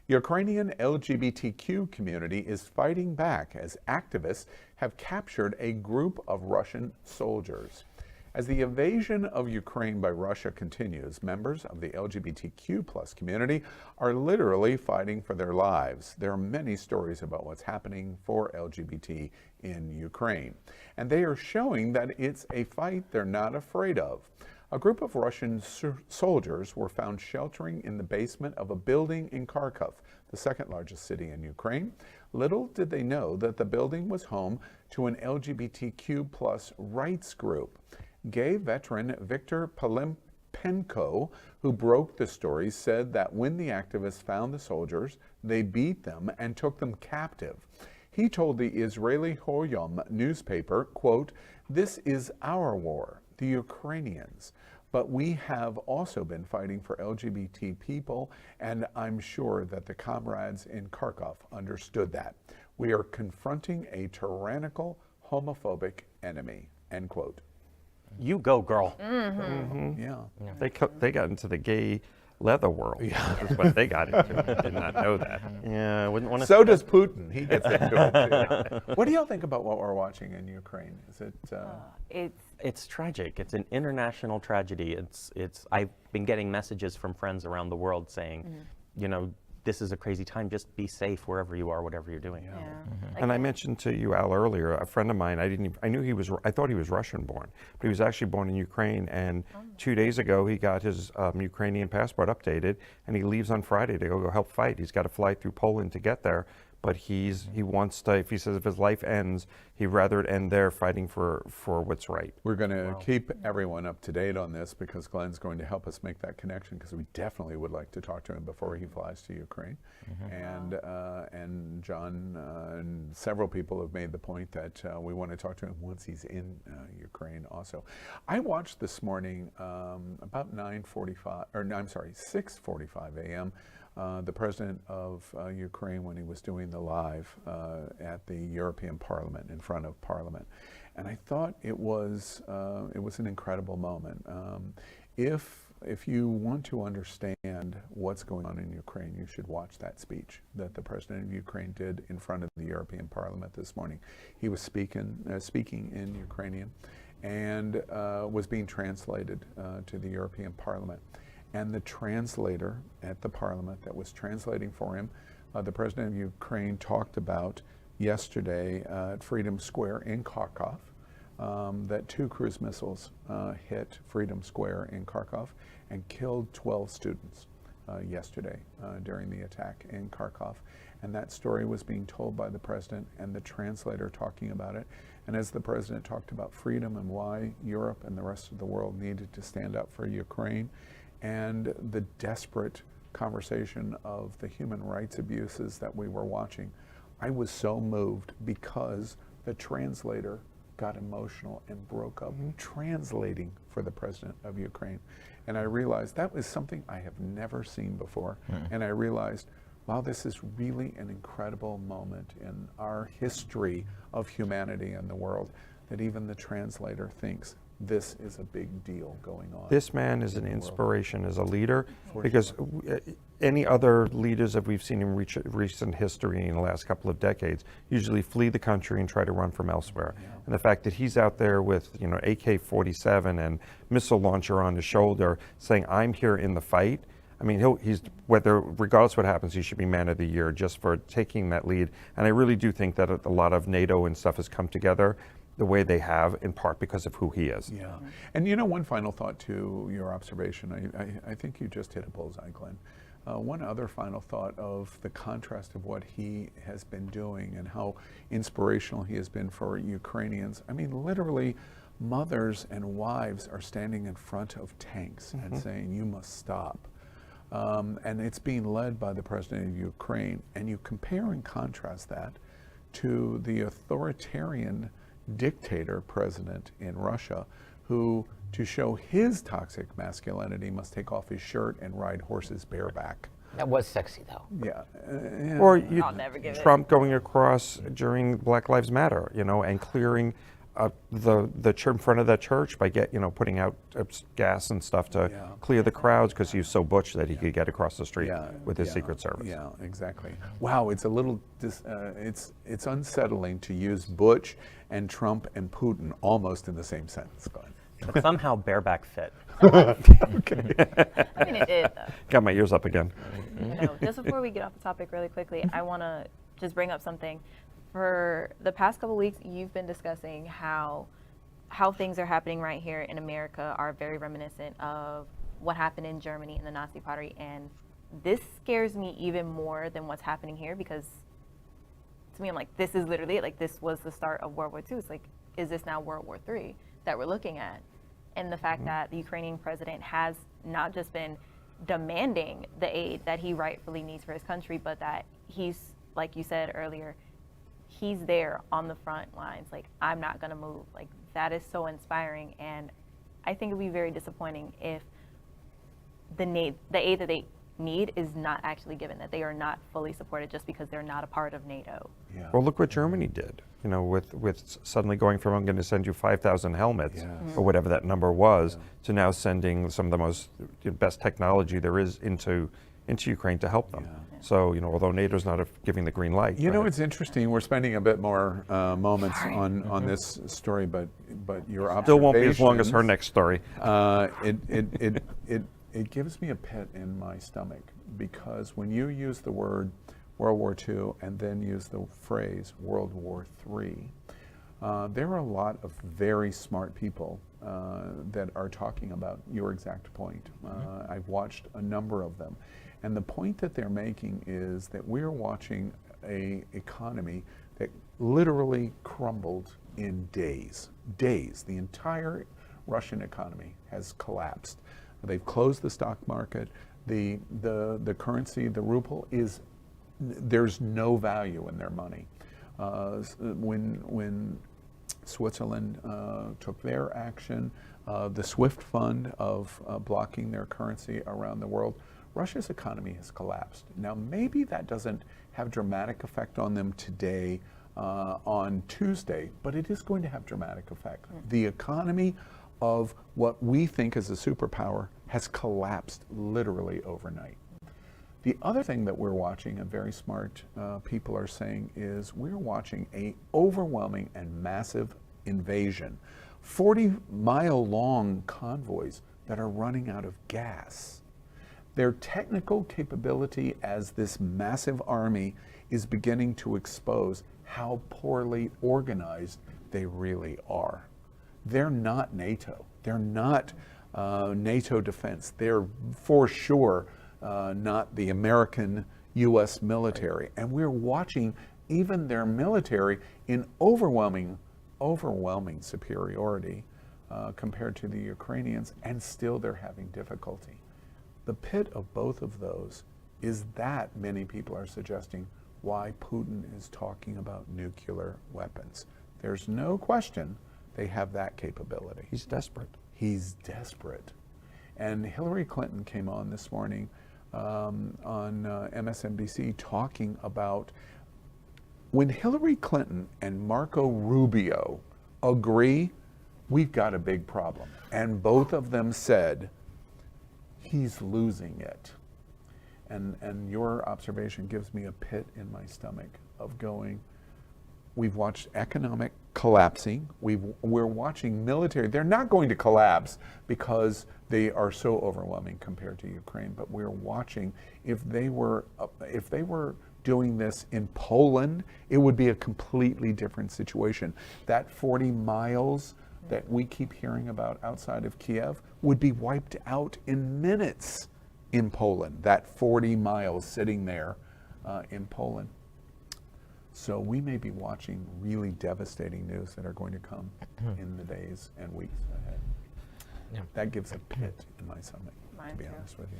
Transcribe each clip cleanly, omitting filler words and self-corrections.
Ukrainian LGBTQ community is fighting back as activists have captured a group of Russian soldiers. As the invasion of Ukraine by Russia continues, members of the LGBTQ+ community are literally fighting for their lives. There are many stories about what's happening for LGBT in Ukraine, and they are showing that it's a fight they're not afraid of. A group of Russian soldiers were found sheltering in the basement of a building in Kharkiv, the second largest city in Ukraine. Little did they know that the building was home to an LGBTQ+ rights group. Gay veteran Viktor Pylypenko, who broke the story, said that when the activists found the soldiers, they beat them and took them captive. He told the Israel Hayom newspaper, quote, "This is our war, the Ukrainians, but we have also been fighting for LGBT people, and I'm sure that the comrades in Kharkiv understood that. We are confronting a tyrannical, homophobic enemy," end quote. You go, girl. Yeah. They got into the gay leather world. Yeah. That's what they got into. I did not know that. Yeah, I wouldn't want to. So does Putin. He gets into it too. What do y'all think about what we're watching in Ukraine? Is it? It's tragic. It's an international tragedy. I've been getting messages from friends around the world saying, you know, this is a crazy time. Just be safe wherever you are, whatever you're doing. Yeah. And I mentioned to you, Al, earlier, a friend of mine, I thought he was Russian born, but he was actually born in Ukraine. And 2 days ago, he got his Ukrainian passport updated, and he leaves on Friday to go help fight. He's got to fly through Poland to get there. But he wants to, if he says if his life ends, he'd rather it end there fighting for what's right. We're going to keep everyone up to date on this because Glenn's going to help us make that connection, because we definitely would like to talk to him before he flies to Ukraine. And John and several people have made the point that we want to talk to him once he's in Ukraine also. I watched this morning about 6:45 a.m. The president of Ukraine, when he was doing the live at the European Parliament, in front of Parliament, and I thought it was an incredible moment. If you want to understand what's going on in Ukraine, you should watch that speech that the president of Ukraine did in front of the European Parliament this morning. He was speaking in Ukrainian, and was being translated to the European Parliament. And the translator at the Parliament that was translating for him, the president of Ukraine talked about yesterday at Freedom Square in Kharkiv, that 2 cruise missiles hit Freedom Square in Kharkiv and killed 12 students yesterday during the attack in Kharkiv. And that story was being told by the president and the translator talking about it. And as the president talked about freedom and why Europe and the rest of the world needed to stand up for Ukraine, and the desperate conversation of the human rights abuses that we were watching, I was so moved because the translator got emotional and broke up translating for the president of Ukraine. And I realized that was something I have never seen before. And I realized, wow, this is really an incredible moment in our history of humanity and the world, that even the translator thinks this is a big deal going on. This man is an inspiration as a leader, because any other leaders that we've seen in recent history in the last couple of decades usually flee the country and try to run from elsewhere. And the fact that he's out there with, you know, AK-47 and missile launcher on his shoulder saying, "I'm here in the fight." I mean, regardless what happens, he should be Man of the Year just for taking that lead. And I really do think that a lot of NATO and stuff has come together the way they have, in part because of who he is. Yeah. And you know, one final thought to your observation, I think you just hit a bullseye, Glenn. One other final thought of the contrast of what he has been doing and how inspirational he has been for Ukrainians. I mean, literally, mothers and wives are standing in front of tanks and saying, "You must stop." And it's being led by the president of Ukraine. And you compare and contrast that to the authoritarian dictator president in Russia, who, to show his toxic masculinity, must take off his shirt and ride horses bareback. That was sexy, though. Yeah. Or I'll never give Trump going across during Black Lives Matter, you know, and clearing in front of that church by putting out gas and stuff to clear the crowds because he was so butch that he could get across the street with his Secret Service. Yeah, exactly. Wow, it's a little it's unsettling to use Butch and Trump and Putin almost in the same sentence. Go ahead. But somehow bareback fit. Okay. I mean, it did, though. Got my ears up again. Just before we get off the topic really quickly, I want to just bring up something. For the past couple of weeks, you've been discussing how things are happening right here in America are very reminiscent of what happened in Germany in the Nazi Party. And this scares me even more than what's happening here, because to me, I'm like, this is literally it. Like, this was the start of World War II. It's like, is this now World War III that we're looking at? And the fact that the Ukrainian president has not just been demanding the aid that he rightfully needs for his country, but that he's, like you said earlier, he's there on the front lines. Like, I'm not going to move. Like, that is so inspiring. And I think it would be very disappointing if the aid that they need is not actually given, that they are not fully supported just because they're not a part of NATO. Yeah. Well, look what Germany did, with suddenly going from, I'm going to send you 5,000 helmets, or whatever that number was, to now sending some of the most best technology there is into Ukraine to help them. Yeah. So, although NATO's not giving the green light. It's interesting. We're spending a bit more moments on this story, but your observations Still won't be as long as her next story. It gives me a pit in my stomach, because when you use the word World War II and then use the phrase World War III, there are a lot of very smart people that are talking about your exact point. I've watched a number of them. And the point that they're making is that we're watching an economy that literally crumbled in days. Days. The entire Russian economy has collapsed. They've closed the stock market. The currency, the ruble, there's no value in their money. When Switzerland took their action, the SWIFT fund of blocking their currency around the world, Russia's economy has collapsed. Now, maybe that doesn't have dramatic effect on them today, on Tuesday, but it is going to have dramatic effect. The economy of what we think is a superpower has collapsed literally overnight. The other thing that we're watching, and very smart people are saying, is we're watching an overwhelming and massive invasion. 40-mile-long convoys that are running out of gas. Their technical capability as this massive army is beginning to expose how poorly organized they really are. They're not NATO. They're not NATO defense. They're for sure not the American U.S. military. And we're watching even their military in overwhelming superiority compared to the Ukrainians, and still they're having difficulty. The pit of both of those is that many people are suggesting why Putin is talking about nuclear weapons. There's no question they have that capability. He's desperate. He's desperate. And Hillary Clinton came on this morning on MSNBC talking about when Hillary Clinton and Marco Rubio agree, we've got a big problem. And both of them said, he's losing it. And your observation gives me a pit in my stomach of going, we've watched economic collapsing. We're watching military. They're not going to collapse because they are so overwhelming compared to Ukraine. But we're watching, if they were doing this in Poland, it would be a completely different situation. That 40 miles that we keep hearing about outside of Kiev would be wiped out in minutes in Poland. That 40 miles sitting there in Poland. So we may be watching really devastating news that are going to come in the days and weeks ahead. Yeah. That gives a pit in my stomach, to be honest with you.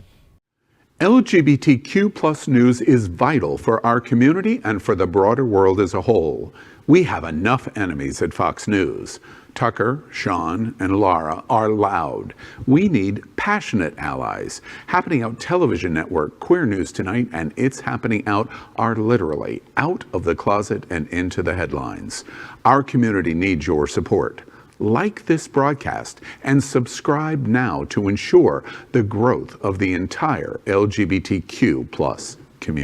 LGBTQ plus news is vital for our community and for the broader world as a whole. We have enough enemies at Fox News. Tucker, Sean, and Laura are loud. We need passionate allies. Happening Out Television Network, Queer News Tonight, and It's Happening Out are literally out of the closet and into the headlines. Our community needs your support. Like this broadcast and subscribe now to ensure the growth of the entire LGBTQ+